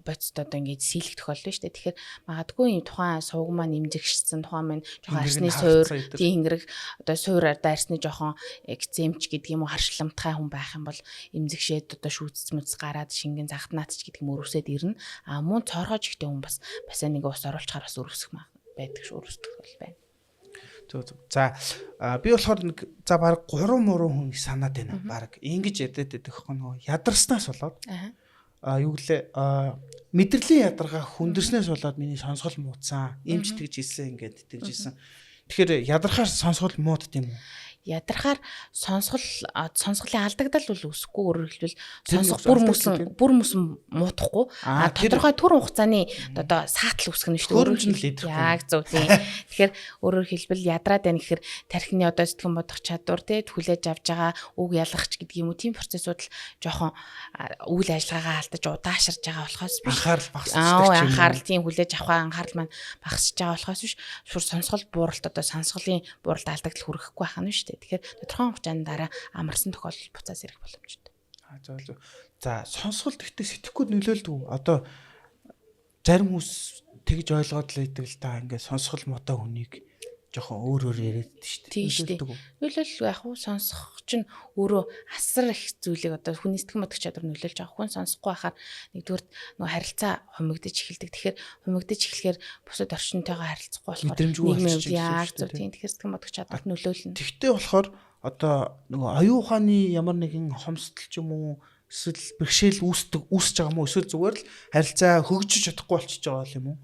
Speaker 1: бодистой одоо ингээд сийлэх тохиолдол шүү дээ. Тэгэхээр магадгүй юм тухайн сувг маань эмзэгшсэн тухайн маань жоохон арсны суур тийм ингэрэг одоо суураар дайрсны жоохон экземч гэдэг юм уу харшламтгай хүн байх юм бол эмзэгшээд одоо шүүц мүц гараад шингэн загтнаатч гэдэг юм өрөвсөд ирнэ. Мөн цорхоо чихтэй хүн бас бассейныг ус оруулахаар бас өрөвсөх байдаг шүү өрөвсдөг бол байна.
Speaker 2: За би болохоор нэг за баг 3 муруу хүн санаад байна. Баг ингэж ядаад байдаг хөө нөгөө ядарснаас болоод юу гэлээ мэдрэлийн ядаргаа хүндэрснээс болоод миний сонсгол муудсан. Эмч тэгж хэлсэн ингээд тэгж хэлсэн. Тэгэхээр ядархаар сонсгол муудд юм уу?
Speaker 1: Ядархаар сонсголын алдагдал бол үүсэхгүй өөрөөр хэлбэл сонсох бүр мөсөн муудахгүй тодорхой түр хугацааны одоо саатал үүсгэх нь шүү дээ
Speaker 2: өөрөөр хэлбэл
Speaker 1: яг зөв тийм. Тэгэхээр өөрөөр хэлбэл ядраад байна гэхээр тархины одоо сэтгэн бодох чадвар тий хүлээж авж байгаа үг ялгахч гэдэг юм уу тийм процессууд л жоохон үйл ажиллагаагаа алдаж удаашрж байгаа болохоос биш
Speaker 2: анхаарал багасчихдаг
Speaker 1: юм. Анхаарал тийм хүлээж авах анхаарал маань багасж байгаа болохоос биш шур сонсгол бууралт одоо сонсголын бууралт алдагдал хүрэхгүй байх нь шүү дээ. Тэгэхээр тодорхой хугацааны дараа амарсан тохиолдол буцаас ирэх боломжтой.
Speaker 2: За сонсголт гэхдээ сэтгэхүйд нөлөөлдөг. Одоо зарим хүмүүс тэгж ойлгоод л байдаг л да. Ингээд сонсгол модоо хүнийг жоохон өөр яриад шүү дээ.
Speaker 1: Нөлөөлөл яг уу сонсох чинь өөрөө асар их зүйлийг одоо хүний сэтгэн бодох чадвар нөлөөлж байгаа. Хүн сонсохгүй байхаар нэгдүгээр нөгөө харилцаа хумигдаж эхэлдэг. Тэгэхээр хумигдаж эхлэхээр бусад орчинтойгоо харилцахгүй болохоор нийгмийн яг зөв тийм тэгэхээр сэтгэн бодох чадварт нөлөөлнө.
Speaker 2: Тэгтээ болохоор одоо нөгөө оюун ухааны ямар нэгэн хомсдол ч юм уу эсвэл бэрхшээл үүсэж байгаа юм уу эсвэл зүгээр л харилцаа хөгжиж чадахгүй болчихж байгаа юм уу?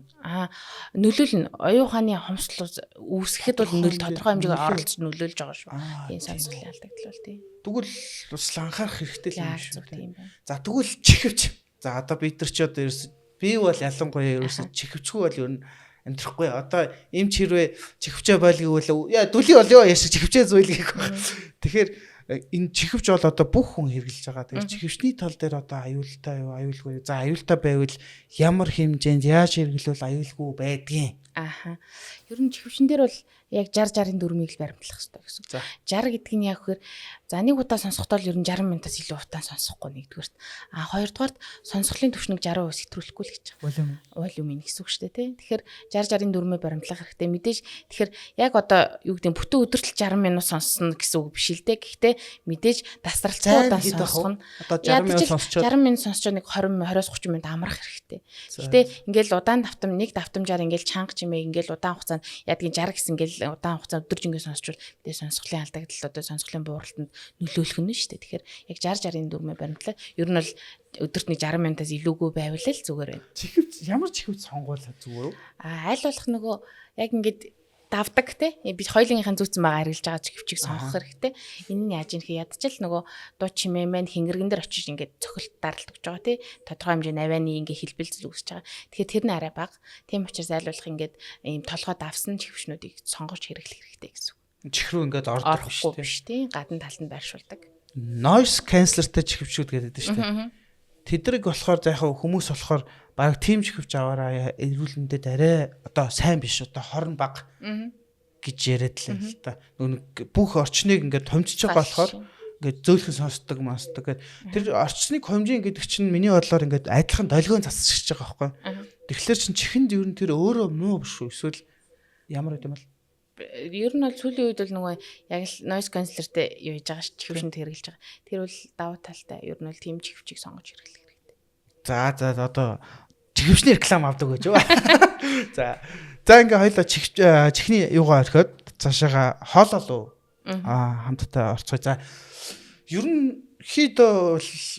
Speaker 1: Нөлөөлнө. Оюун ухааны хомсдол үүсгэхэд бол тодорхой хэмжээгээр оролцож нөлөөлж байгаа шүү. Тийм сонсголын алдагдал бол тийм.
Speaker 2: Тэгвэл бас анхаарах хэрэгтэй юм
Speaker 1: шүү. Тийм байна.
Speaker 2: За тэгвэл чихвч. За одоо бид нар ч одоо ерөөс би бол ялангуяа ерөөс чихвчгүй бол ер нь амьдрахгүй. Одоо эмч хэрвээ чихвчээ бойл гэвэл яа дүли болё яаш чихвчээ зөйл гэх байна. Тэгэхээр энэ чихвч бол одоо бүх хүн хэрэглэж байгаа. Тэгэхээр чихвчний тал дээр одоо аюултай юу, аюулгүй. За аюултай байвал ямар хэмжээнд яаж хэрэглэвэл аюулгүй байдгийг.
Speaker 1: Ер нь чихвчэн дээр бол яг 60-60-ын дүрмийг л баримтлах хэрэгтэй гэсэн. 60 гэдэг нь яг гэхээр за нэг удаа сонсохдоо л ер нь 60 минутаас илүү удаан сонсохгүй нэгдүгээрт. Хоёрдугаарт сонсголын түвшнийг 60% хэтрүүлэхгүй л гэж байгаа. Волюмын гэсэн үг шүү дээ, тий. Тэгэхээр 60-60-ын дүрмээ баримтлах хэрэгтэй. Мэдээж тэгэхээр яг одоо юу гэдэг нь бүтэн өдөртөл 60 минут сонссно гэсэн үг биш л дээ. Гэхдээ мэдээж тасралтгүй удаа сонсох нь
Speaker 2: одоо 60 минут сонсчод
Speaker 1: 60 минут сонсчод нэг 20-20-30 минут амрах хэрэгтэй. Гэхдээ ингээл удаан давтам нэг давтамжаар ингээл чанга чимээ ингээл удаан хугацаанд ядгийн 60 гэсэн ингээл удаан хугацаанд өдөржингөө сонсчвал мэдээ сонсголын алдагдал одоо сонсголын бууралтанд нөлөөлөх нь шүү дээ. Тэгэхээр яг 60-60-ын дүрмээ баримтлаа. Ер нь бол өдөрт нэг 60 минутаас илүүгүй байвал л зүгээр байна.
Speaker 2: Чихвч ямар чихвч сонгуул зүгээр үү?
Speaker 1: Аль болох нөгөө яг ингээд давдаг те би хоёулынхын зүүцэн байгаа хэрэглэж байгаа чихвчийг сонгох хэрэгтэй. Энэ нь яаж юм хэ ядчил нөгөө дуу чимээ маань хингэргэн дээр очиж ингээд цохилт даралт өгч байгаа те тодорхой хэмжээ навианы ингээд хэлбэлзэл үүсэж байгаа. Тэгэхээр тэр нь арай бага. Тийм учраас аль болох ингээд ийм толгой давсан чихвчнүүдийг сонгож хэрэглэх хэрэгтэй гэсэн.
Speaker 2: Чихрүү ингээд ордохгүй
Speaker 1: биш те гадна талд байршуулдаг.
Speaker 2: Noise cancellerтэй чихвчүүд гэдэг дээ шүү дээ. Тэдрэг болохоор за яг хүмүүс болохоор баг тийм чихвч аваараа эрүүл мэндэд арай одоо сайн биш одоо хорн баг гэж яриад л та. Бүх орчныг ингээд томчж байгаа болохоор ингээд зөөлхөн сонсдог маасдаг гэд тэр орчныг хомжийн гэдэг чинь миний бодлоор ингээд адилхан долгион засчихж байгаа байхгүй. Тэгэхээр чин чихэнд ер нь тэр өөрөө муу биш үү эсвэл ямар гэдэм бол
Speaker 1: ер нь бол сүүлийн үед бол нөгөө яг л noise cancellerтэй юу хийж байгаа ш чихвчэнд хэрэглэж байгаа. Тэр бол давуу талтай. Ер нь бол тийм чихвчийг сонгож хэрэглэх хэрэгтэй.
Speaker 2: За одоо чихвчний реклам авдаг гэж юу. За ингээ хоёлоо чихний юугаа орхиод цаашаага хоолол хамтдаа орцгоё. За ер нь хэд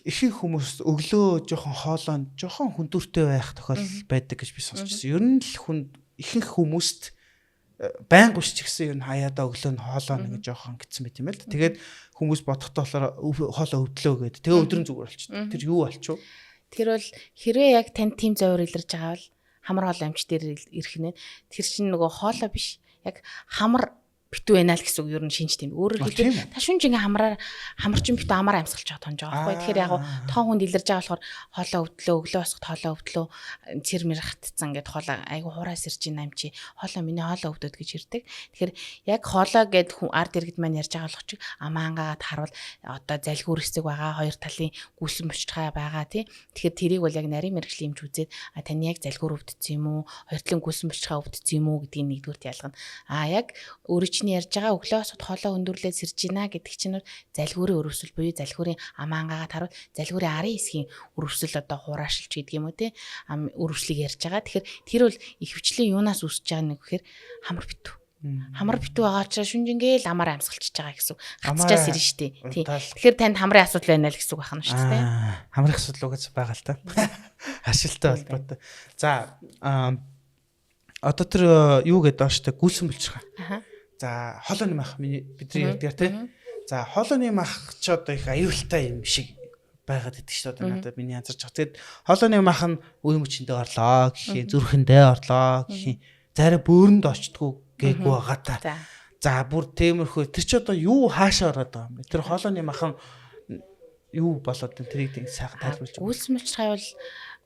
Speaker 2: ихэнх хүмүүс өглөө жоохон хоолойнд жоохон хүндүртэй байх тохиолдол байдаг гэж би сонсчихсон. Ер нь л ихэнх хүмүүст байнга биш ч гэсэн ер нь хаяада өглөө нь хоолоо нэг жоохон гэсэн мэт юм байл. Тэгээд хүмүүс бодохдоо болохоор хоолоо өвдлөө гэдэг. Тэгээ өдрөн зүгээр болчихсон. Тэр юу болчих вэ?
Speaker 1: Тэр бол хэрвээ яг танд тийм зовир илэрж байгаа бол хамар хоол амч дээр ирэх нэ. Тэр чинь нөгөө хоолоо биш. Яг хамар битүү байна л гэсэн үг ер нь шинж тийм. Өөрөөр хэлбэл та шүнж ингээ хамарчин битүү амаар амьсгалж байгаа тонж байгаа байхгүй. Тэгэхээр яг тоон хүнд илэрж байгаа болохоор хоолоо өвдлөө, өглөө босоход хоолоо өвдлөө, цэр мэр хатцсан гэд хоолоо айгу хураас ирж ин амчи. Хоолоо миний хоолоо өвдөд гэж ирдэг. Тэгэхээр яг хоолоо гэд ард иргэд маань ярьж байгаа болох чи амаангаагаад харвал одоо залгуур хэсэг байгаа, хоёр талын гүсэн бочтгай байгаа тий. Тэгэхээр тэрийг бол яг нарийн мэрэгжлийн юмч үзээд таны яг залгуур өвдсөн юм уу, хоёр талын гүсэн бочтгай өвдсөн юм уу гэдгийг нэгдүгürt ялгана. Яг өөрөө ярьж байгаа өглөө босоход хоолоо өндөрлөөд сэрж гинэ гэдэг чинь залгуурын өрөвсөл буюу залгуурын амаангаагаад харуул залгуурын арын хэсгийн өрөвсөл одоо хураашилч гэдэг юм уу те өрөвслийг ярьж байгаа. Тэгэхээр тэр бол ихэвчлэн юунаас үүсэж байгаа нэг гэхээр хамар битүү. Хамар битүү байгаа учраас шүнжингээл амаар амьсгалчихж байгаа гэсэн. Хатчаас ирнэ штэ. Тий. Тэгэхээр танд хамрын асуудал байна л гэсэн үг байна шүү дээ.
Speaker 2: Хамрын асуудал угаас байгаа л та. Ашилтай холбоотой. За одоо тэр юу гэдэг ааштай гүйлсэн бэлчгээ. За хоолойны мах бидний ярьдаг тий. За хоолойны мах ч одоо их аюултай юм шиг байгаад идэг шүү дээ. Надад миний анзарч байгаа. Тэгээд хоолойны мах нь үе мөчөндөө орлоо гэхийн, зүрхэндээ орлоо гэхийн, зарай бөөрөнд очтгүй гээгүй байгаа та. За бүр темирхүү тэр ч одоо юу хаашаа ороод байгаа юм бэ? Тэр хоолойны мах нь юу болоод тэрийг сайхан тайлбарлаж.
Speaker 1: Үйлс мөчтэй бол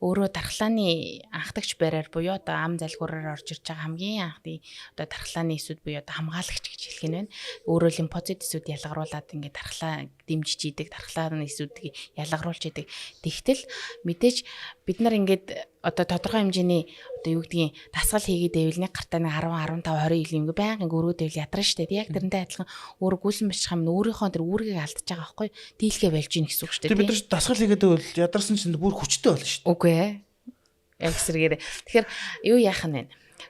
Speaker 1: өөрөө дархлааны анхдагч бариар буюу одоо ам залгуураар орж ирж байгаа хамгийн анхны одоо дархлааны эсүүд буюу одоо хамгаалагч гэж хэлэх нь байна. Өөрөө лимфоцит эсүүд ялгаруулад ингээд дархлаа дэмжиж идэг, дархлааны эсүүдийг ялгаруулж идэг. Тэгтэл мэдээж бид нар ингээд одоо тодорхой хэмжээний одоо юу гэдгийг дасгал хийгээд байвал нэг гартаа нэг 10, 15, 20 ил ингээд байнгын өрөөд байвал ядарна шүү дээ. Яг тэрнтэй адилхан өөрөө гүйсэн бич хам өөрийнхөө тэр үүргийг алдчихж байгаа байхгүй дийлхэ болж гин гэсэн үг шүү дээ.
Speaker 2: Бид нар дасгал хийгээд байвал ядарсан чинь бүр хүчтэй болно шүү дээ.
Speaker 1: Үгүй ээ. Яг эсрэгээр. Тэгэхээр юу яах нь вэ?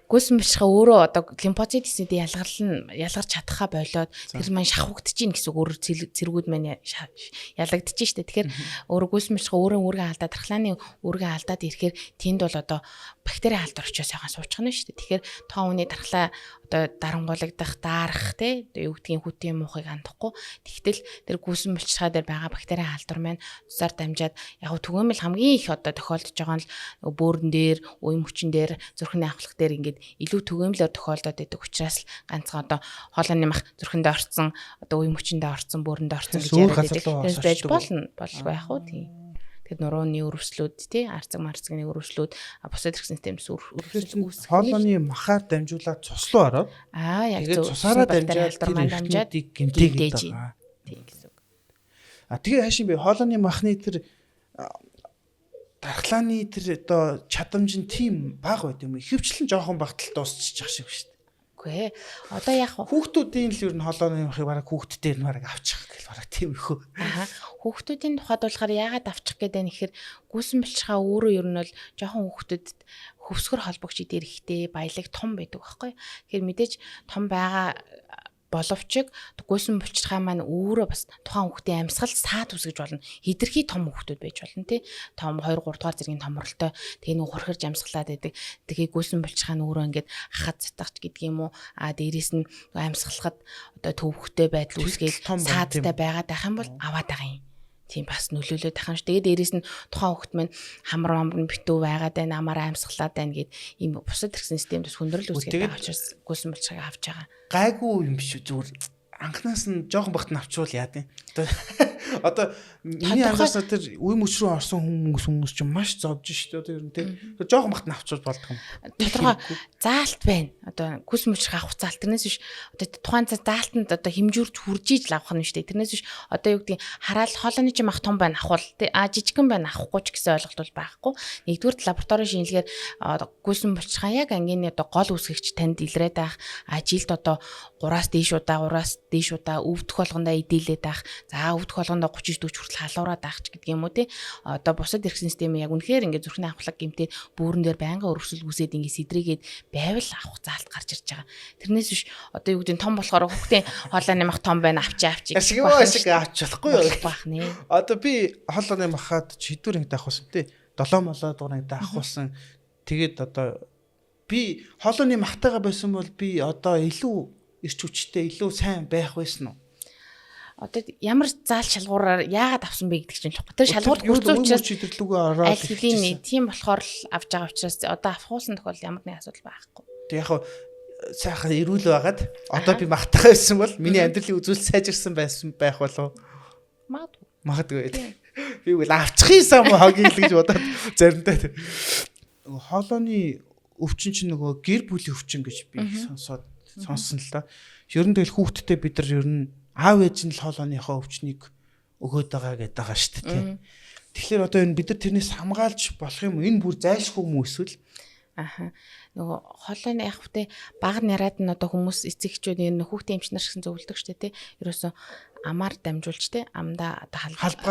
Speaker 1: гүйсэн бэлчгээ өөрөө одоо лимфоцитсэд ялгарч чадхаа болоод тэр маань шахагдаж гин гэсэн өөрөөр цэргүүд маань ялагдаж штэ. Тэгэхээр өөрөө гүйсэн бэлчгээ өөрөө үүргээ алдаад дархлааны үүргээ алдаад ирэхээр тэнд бол одоо бактери халдвар очиж сайхан суучих нь штэ. Тэгэхээр тоо хүний дархлаа одоо дарангуулагдах, даарах те юу гэдгийг хүтийн муухыг хандахгүй. Тэгтэл тэр гүйсэн бэлчгээ дээр байгаа бактери халдвар маань цусаар дамжаад яг түгээмэл хамгийн их одоо тохиолдож байгаа нь бөөрөн дээр, үе мөчн дээр, зүрхний ахлах дээр ингээд илүү түгээмлээр тохиолдоод байдаг учраас ганцхан одоо хоолойны мах зүрхэндээ орцсон, одоо үе мөчөндөө орцсон, бөөрөндөө орцсон гэж яриад байж болно байх уу тийм. Тэгэхээр нурууны өрөвслүүд тий арцаг марцгийн өрөвслүүд бусад хэрэгсэн системс өрөвслүүд үүсэх.
Speaker 2: Хоолойны махаар дамжуулаад цус руу ороод
Speaker 1: яг зөв
Speaker 2: цусаараа дамжаад гэмтээгээд байгаа.
Speaker 1: Тийм гэсэн үг.
Speaker 2: Тэгээ хаашийн бэ? Хоолойны махны тэр дархлааны тэр одоо чадамж нь тийм бага байт юм. Ихэвчлэн жоохон багтал дуусчих шиг шүү дээ.
Speaker 1: Үгүй ээ. Одоо яг
Speaker 2: хүүхдүүдийн л ер нь хоолойны махыг бараг хүүхдүүдээр нь бараг авчих гэл бараг тийм ихөө.
Speaker 1: Хүүхдүүдийн тухайд болохоор яагаад авчих гэдэг нь ихээр гүйсэн бэлчгээ өөрөө ер нь бол жоохон хүүхдүүдэд хөвсгөр холбогч идэр ихтэй баялаг том байдаг байхгүй. Тэгэхээр мэдээж том байгаа боловч гүйсэн бэлчгээ маань өөрөө бас тухайн хүүхдийн амьсгал саад үсгэж болно. Хидэрхий том хүүхдүүд байж болно тий. Том 2 3 дугаар зэргийн томролтой тэгээ нэг хурхирж амьсгалаад байдаг. Тэгээ гүйсэн бэлчгээ нь өөрөө ингээд хахад цатгач гэдэг юм уу. Дээрээс нь амьсгалахад одоо төвхтэй байдал үүсгээл саадтай байгаад байх юм бол аваад байгаа юм. Тийм бас нөлөөлөд тахын ш. Тэгээд дээрэс нь тухайн хүүхэд маань хамар битүү байгаад байна, амаараа амьсгалаад байна гэд ийм бусад хэрэгсэн системд бас хүндрэл үүсгээд байгаа учраас гүйсэн бэлчгийг авч байгаа.
Speaker 2: Гайгүй юм биш үү зүгээр анхнаас нь жоохон багт нь авчвал яа гэв. Одоо миний анхаас тэр үе мөч рүү орсон хүмүүс чинь маш зовж шүү дээ. Тэр нь тийм. Тэр жоохон багт нь авчвал болдго юм.
Speaker 1: Тодорхой заалт байна. Одоо гүйсэн бэлчиг авах заалт. Тэрнээс биш одоо тухайн заалтанд одоо хэмжүүрч хүржиж л авах нь шүү дээ. Тэрнээс биш одоо юу гэдэг хараал хоолойны ч мах том байна авах тий. Жижигхэн байна авахгүй ч гэсэн ойлголт бол байхгүй. Нэгдүгээр лабораторийн шинжилгээр гүйсэн бэлчиг яг ангийн одоо гол үүсгэгч танд илрээд байх. Жилд одоо 3-аас дээш удаа өвдөх болгондоо идэлээд байх. За өвдөх болгондоо 30-40 хүртэл халуураад байх ч гэдэг юм уу тий. Одоо бусад хэрэгсэн систем яг үнэхээр ингээд зүрхний ахлах гэмтээд бүүрэн дээр байнга өрөвсөл үсээд ингээд сэдрийгээд байвал авах заалт гарч ирж байгаа. Тэрнээс биш одоо юу гэдэг том болохоор хүүхдийн хоолойны мах том байна авчи.
Speaker 2: Ашиг авч болохгүй юу?
Speaker 1: Баах нэ.
Speaker 2: Одоо би хоолойны махад хэдвэр ангид авахсан тий. 7 дугаар ангид авахсан. Тэгээд одоо би хоолойны махтайгаа байсан бол би одоо илүү ирч хүчтэй илүү сайн байх байсан уу?
Speaker 1: Одоо ямар заал шалгуураар яагаад авсан бэ гэдэг чинь л байна. Тэр шалгуур хүрсэн учраас
Speaker 2: чидэрлүүгээ ороод
Speaker 1: аль хэлийн тийм болохоор л авч байгаа учраас одоо авахуулсан тохиол ямар нэг асуудал байхгүй.
Speaker 2: Тэг яг сайхан эрүүл байгаад одоо би махтайгаа байсан бол миний амьдралын үзүүл сайжирсан байсан байх болов. Магадгүй. Би үл авчих юмсан мó хогийн л гэж бодоод заримдаа хоолойны өвчин чинь нөгөө гэр бүлийн өвчин гэж би сонсон л да. Ер нь тэгэл хүүхдтэй бид нар ер нь аав ээж нь л хоолойныхоо өвчнийг өгөөд байгаа гэдэг байгаа шүү дээ. Тэгэхээр одоо энэ бид нар тэрнээс хамгаалж болох юм энэ бүр зайлшгүй юм эсвэл
Speaker 1: нөгөө хоолойны яг хөтэ баг нараад нь одоо хүмүүс эцэг эхчүүд энэ хүүхдийн эмч нар гэсэн зөвлөдөг шүү дээ тий. Ерөөсөө амаар дамжуулж тий амдаа одоо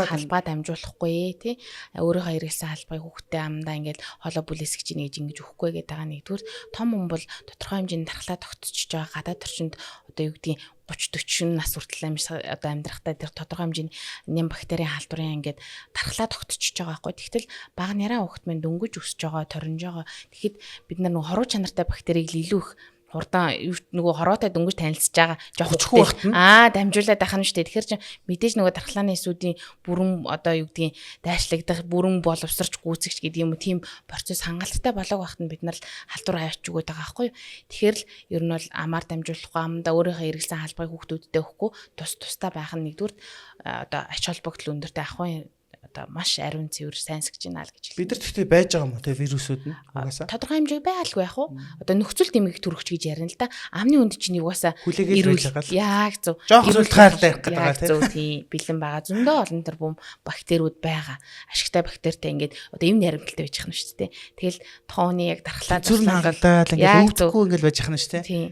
Speaker 1: халбаа дамжуулахгүй тий. Өөрийнхөө хэрэгэлсэн халбаыг хүүхдтэй амдаа ингээд хоолой бүлээсгэж ийн гэж ингэж өгөхгүй гэдэг байгаа нэгдүгээр том хүн бол тодорхой хэмжээний дархлаа тогтчихж байгаа гадаад орчинд одоо юу гэдгийг 30 40 нас хүртэл одоо амьдрахтаа тэр тодорхой хэмжээний нэм бактерийн халдварын ингээд дархлаа тогтчихж байгаа байхгүй. Тэгтэл баг нараа хүүхэд мэн дөнгөж өсөж байгаа, торинж байгаа. Тэгэхэд бид нар нөгөө хоруу чанартай бактерийг илүү их хурдан нөгөө хороотой дөнгөж танилцж байгаа жоох дамжуулаад байх нь шүү дээ. Тэгэхээр чи мэдээж нөгөө дархлааны эсүүдийн бүрэн одоо юу гэдгийг дайшлагдах, бүрэн боловсрч гүйцэгч гэдэг юм уу тийм процесс хангалттай болоог байхад нь бид нар халдвар хаяач өгöd байгаа байхгүй. Тэгэхээр л ер нь бол амаар дамжуулахгүй амдаа өөрийнхөө хэрэгэлсэн халбарыг хүүхдүүдэд өгөхгүй тусдаа байх нь нэгдүгээр одоо ач холбогдол өндөртэй ах одоо маш ариун цэвэр сайнсгэж байна л гэж.
Speaker 2: Бид нар тэгтээ байж байгаа юм уу те вирусууд нь угаасаа
Speaker 1: тодорхой хэмжээг байгалгүй яах вэ? Одоо нөхцөл дэмэг төрөгч гэж ярина л да. Амны үнд чинь угаасаа
Speaker 2: хүлээгээл байгаа л.
Speaker 1: Яг зөв.
Speaker 2: Жоох зүйлхаар байх гэдэг байгаа
Speaker 1: тийм. Зөв тийм бэлэн байгаа. Зөндөө олон төр бүм бактериуд байгаа. Ашигтай бактеритай ингээд одоо юм наримталтай байж хана шүү дээ. Тэгэл тооны яг дархлаа
Speaker 2: зүрх хангалаад ингээд өвдөхгүй ингээд байж хана шүү дээ.
Speaker 1: Тийм.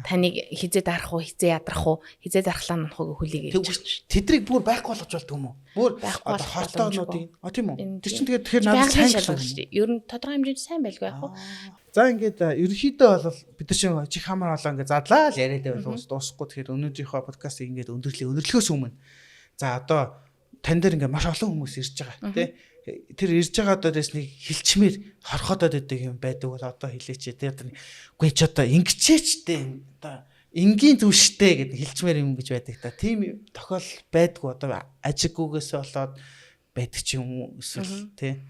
Speaker 1: Таныг хизээ дарах уу, хизээ ядрах уу, хизээ дархлаа нунах уу хүлээгээд байна.
Speaker 2: Тэдрийг бүр байхгүй болгож болдгоо юм уу? Бүр одоо хортоонуудыг тийм үү? Тэр чинь тэгэхээр надад сайн шүү дээ.
Speaker 1: Ер нь тодорхой хэмжээнд сайн байлгүй яах вэ?
Speaker 2: За ингээд ерөнхийдөө бол бид нар чинь чих хамар болоо ингээд задлаа л яриад байвал дуусахгүй. Тэгэхээр өнөөдрийнхөө подкастыг ингээд өндөрлөхөөс өмнө за одоо тань дээр ингээд маш олон хүмүүс ирж байгаа тий. Тэр ирж байгаа дээрээс нэг хилчмээр хорхоодод байдаг юм байдаг бол одоо хэлээч тий. Одоо үгүй ч одоо ингэчээч тий. Одоо энгийн зүйл штэ гэдэг хилчмээр юм гэж байдаг та. Тийм тохиол байдгүй одоо ажиггүйгээс болоод байдаг ч юм уу эсвэл тий.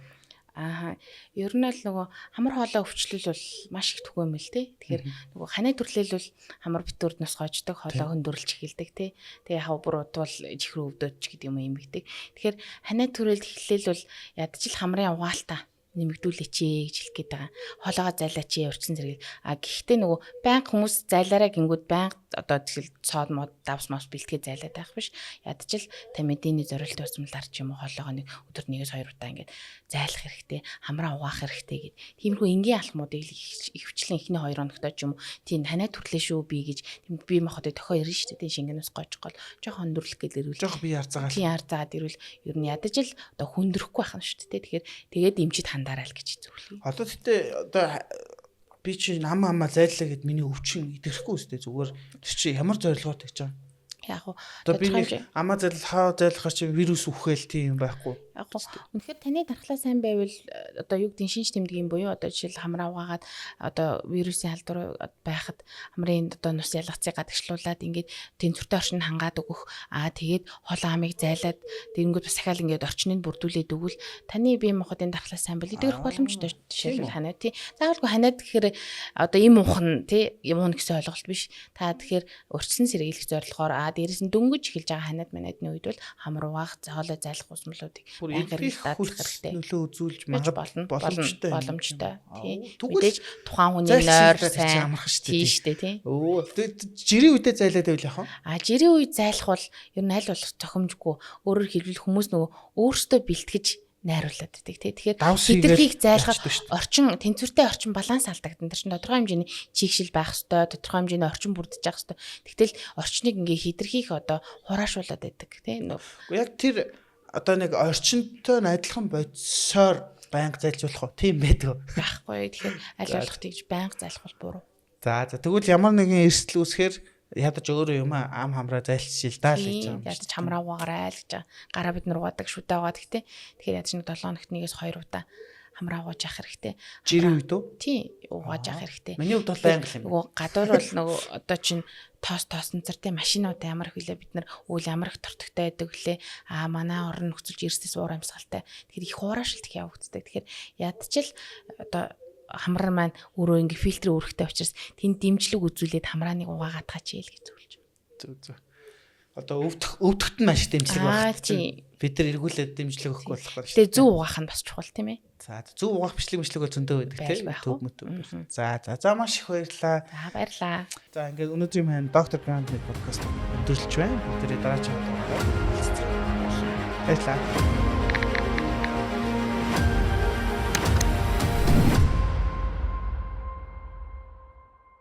Speaker 1: Ер нь л нөгөө хамар хоолой өвчлөл бол маш их түгээмэл тий. Тэгэхээр нөгөө ханаа төрлөл бол хамар битүүрд нас гоождог, хоолой хөндөрлж эхэлдэг тий. Тэгээ хав бүр удвал чихрүү өвдөж ч гэдэг юм эмгдэг. Тэгэхээр ханаа төрөлд эхлэл бол ядчил хамрын угаалтаа нэмэгдүүлээч гэж хэлэх гээд байгаа. Хоолойгоо зайлаач урьдчилан зэрэг. Гэхдээ нөгөө банк хүмүүс зайлаараа гингүүд банк одоо тэгэл цоод мод давс мос бэлтгээ зайлаад байх биш. Ядчил тамидины зорилт усмалар ч юм уу хоолойгоо нэг өдөр нэгээс хоёр удаа ингээд зайлах хэрэгтэй, хамраа угаах хэрэгтэй гэд. Тиймэрхүү энгийн алхмуудыг ихвчлэн эхний 2 хоногтой ч юм уу тийм ханаа төрлөө шүү би гэж тийм бие махбод тохио ирнэ шүү дээ. Шингэнээс гожгол жоохон өндөрлөх гээд ирвэл
Speaker 2: жоохон бие арзаагаа.
Speaker 1: Тийм арзаагаад ирвэл ер нь ядаж л одоо хүндрэхгүй байх нь шүү дээ. Тэгэхээр тэгээд эмчид хандараа л гэж зөвлөе.
Speaker 2: Одоо тэгтээ одоо би чи ам амаа зайллаа гэд миний өвчин идэхгүй үстэй зүгээр тэр чи ямар зорилготой гэж байгаа.
Speaker 1: Яг уу
Speaker 2: одоо би нэг амаа зайлахаар чи вирус үхэл тийм юм байхгүй.
Speaker 1: Яг уу үнэхээр таны дархлаа сайн байвал одоо юу гэдэг шинж тэмдгийн буюу одоо жишээл хамраа угаагаад одоо вирусын халдвар байхад хамрын одоо нус ялгацыг гадагшлуулад ингээд тэнцвэртэй орчинд хангаад өгөх тэгээд хоолой амыг зайлаад тэгэнгүүт бас дахиад ингээд орчныг бүрдүүлээд өгвөл таны бие махбодын дархлаа сайн бол идэгрэх боломжтой жишээлбэл ханаа тий заавалгүй ханаад гэхээр одоо им ухна тий юм уу гэсэн ойлголт биш та тэгэхээр урьдчилан сэргийлэх зорилгоор дээрээс нь дөнгөж эхэлж байгаа ханаад манайдны үед бол хамар угаах хоолой зайлах усмлуудыг
Speaker 2: хэрэгтэй нөлөө үзүүлж боломжтой.
Speaker 1: Тэгвэл тухайн хүний нойр сайн амарх штэ тий.
Speaker 2: Жирийн үедээ зайлаад байвал яах вэ?
Speaker 1: Жирийн үед зайлах бол ер нь аль болох зохимжгүй. Өөрөөр хэлбэл хүмүүс нөгөө өөрсдөө бэлтгэж найруулад байдаг тий. Тэгэхээр хитрхийг зайлахад орчин тэнцвэртэй орчин баланс алдагдана. Тэр чинь тодорхой хэмжээний чийгшил байх ёстой, тодорхой хэмжээний орчин бүрдэж явах ёстой. Тэгтэл орчныг ингээ хитрхийг одоо хураашуулад байдаг тий.
Speaker 2: Яг тэр одоо нэг орчинтой адилхан бодисоор банк зайлжуулах уу? Тийм байдаг.
Speaker 1: Байхгүй. Тэгэхээр аль болох тэгж банк зайлах бол буруу.
Speaker 2: За тэгвэл ямар нэгэн эрсдэл үүсэхээр ядаж өөрөө юм ам хамраа зайлшил даа л гэж байгаа.
Speaker 1: Ядаж хамраа угаарай л гэж байгаа. Гараа бид нар угаадаг шүү дээ угаад гэхдээ тэгэхээр ядаж нэг 7 хоногт нэгээс 2 удаа хамраа угааж явах хэрэгтэй.
Speaker 2: Жирийн үед үү?
Speaker 1: Тийм, угааж явах хэрэгтэй.
Speaker 2: Миний хувьд бол байнга юм.
Speaker 1: Нөгөө гадуур бол нөгөө одоо чинь тооснцартай машинууд ямар хөлөө бид нар үйл ямар их тортогтой байдаг лээ. Манай орон нөхцөлж эрсдэс уур амьсгалтай. Тэгэхээр их хураашилт их явагддаг. Тэгэхээр ядчил одоо хамраа маань өөрөө ингээ фильтрийн үүрэгтэй учраас тэнд дэмжлэг үзүүлээд хамрааныг угаагаад таач ийл гэж зөвлөж байна.
Speaker 2: Зөв. Одоо өвдөгт нь маш дэмжлэг байх. Бид нар эргүүлээд дэмжлэг өгөх болохоор.
Speaker 1: Тэгээ зөв угаах нь бас чухал тийм ээ.
Speaker 2: За зөв угаах бичлэг бол зөндөө байдаг тийм төв мөтөв. За маш их баярлалаа.
Speaker 1: За баярлалаа.
Speaker 2: За ингээд өнөөдрийн маань доктор Грандны подкаст өндөрлөж байна. Бид дараагийн хавтаа. Баярлалаа.